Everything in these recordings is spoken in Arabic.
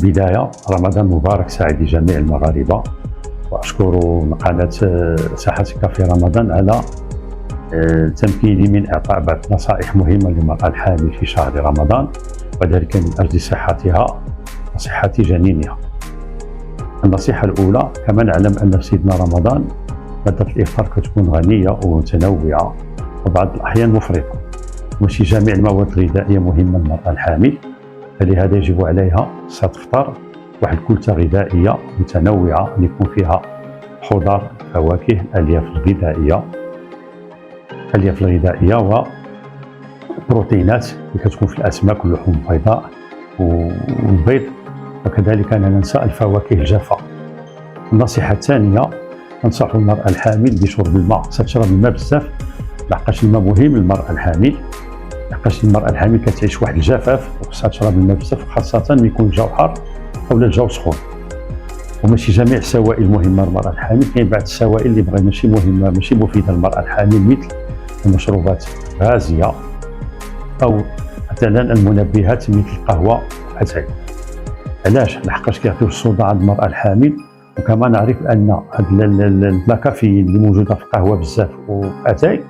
البداية رمضان مبارك سعيد لجميع المغاربة، وأشكر قناة صحتك في رمضان على تمكيني من إعطاء بعض نصائح مهمة للمرأة الحامل في شهر رمضان، وذلك من أجل صحتها وصحة جنينها. النصيحة الأولى: كما نعلم أن في سيدنا رمضان مادة الإفطار كتكون غنية ومتنوعة وبعض الأحيان مفرطة، وماشي جميع المواد الغذائية مهمة للمرأة الحامل، فلهذا يجب عليها تفطر واحد كلتة غذائية متنوعة اللي يكون فيها خضار، فواكه، الألياف الغذائية وبروتينات اللي كتكون في الأسماك واللحوم البيضاء والبيض، وكذلك لا ننسى الفواكه الجافة. النصيحة الثانية: أنصح المرأة الحامل بشرب الماء. تشرب الماء بزاف، لحقاش الماء مهم للمرأة الحامل، لحقاش المرأة الحامل كتعيش واحد الجفاف وخصها تشرب الماء بزاف، خاصة ملي يكون الجو حار أو الجو سخون. وماشي جميع السوائل مهمة للمرأة الحامل، كاين بعض السوائل اللي ماشي مهمة، ماشي مفيدة للمرأة الحامل، مثل المشروبات الغازية أو مثلا المنبهات مثل القهوة والأتاي. علاش؟ لحقاش كيعطيو الصداع عند المرأة الحامل، وكما نعرف أن هاد الكافيين اللي موجودة في القهوة بزاف والأتاي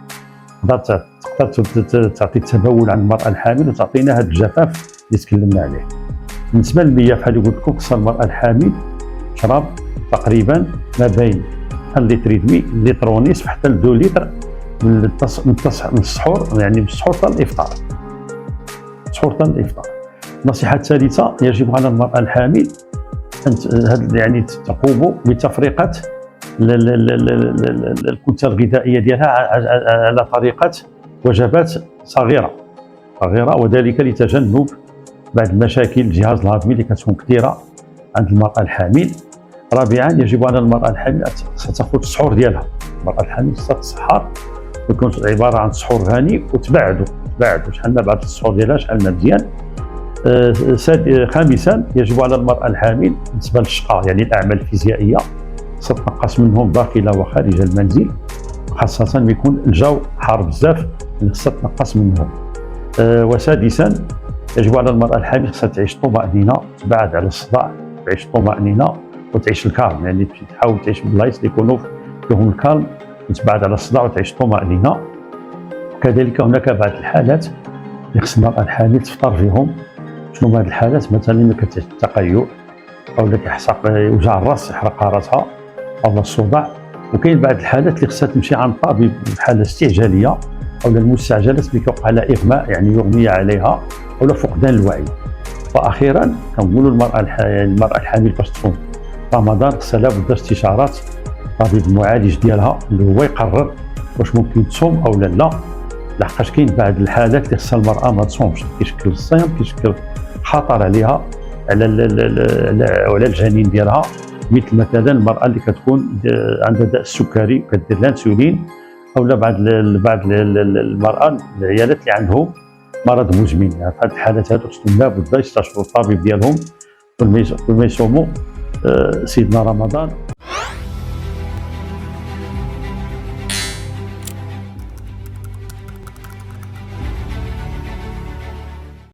تقدر تعطي التبول عند المرأة الحامل وتعطينا هذا الجفاف اللي تكلمنا عليه. بالنسبة للمياه، بحال اللي قلت لكم، خصها المرأة الحامل تشرب تقريبا ما بين 1 لتر ودمي، لتر ونصف حتى ل 2 لتر من السحور، يعني من السحور حتى الإفطار. النصيحة الثالثة: يجب على المرأة الحامل أن تقوم بتفرقة الكتلة الغذائية ديالها على طريقة وجبات صغيرة، وذلك لتجنب بعض المشاكل الجهاز الهضمي اللي كتكون كثيرة عند المرأة الحامل. رابعا: يجب على المرأة الحامل تاخذ السحور ديالها. المرأة الحامل خصها تسحر ويكون عبارة عن سحور غني وتبعدو شحالنا بعد السحور ديالها شحالنا مزيان. خامسا: يجب على المرأة الحامل بالنسبة للشقة، يعني الأعمال الفيزيائية، خصها تنقص منهم داخل وخارج المنزل، خاصة ملي يكون الجو حار بزاف، خصها تنقص منهم. وسادسا: يجب على المرأة الحامل خصها تعيش طمأنينة، تبعد على الصداع، تعيش طمأنينة وتعيش الكالم، يعني تحاول تعيش بالبلايص اللي يكونوا فيهم الكالم، وتبعد على الصداع وتعيش طمأنينة. وكذلك هناك بعض الحالات اللي خص المرأة الحامل تفطر فيهم. شنو هاد الحالات؟ مثلا ملي كتعيش التقيؤ، او كيحصق وجع الراس يحرق راسها، او الصداع. وكاين بعض الحالات اللي خصها تمشي عند الطبيب بحاله استعجاليه او المستعجله، ملي كيوقع لها اغماء، يعني يغمي عليها، او فقدان الوعي. واخيرا كنقولوا المراه الحامل باش تصوم رمضان خصها لابد استشاره الطبيب المعالج ديالها اللي هو يقرر واش ممكن تصوم او لا، لحقاش كاين بعض الحالات اللي خصها المراه ما تصومش، كيشكل الصيام كيشكل خطر عليها على الجنين ديالها، مثل مثلا المراه اللي كتكون عندها داء السكري كدير الانسولين، او بعض المراه العيالات اللي عندهم مرض مزمن. يعني في هذه الحالات هذو خصهم لابد يستشيروا الطبيب ديالهم قبل ما يصوموا سيدنا رمضان.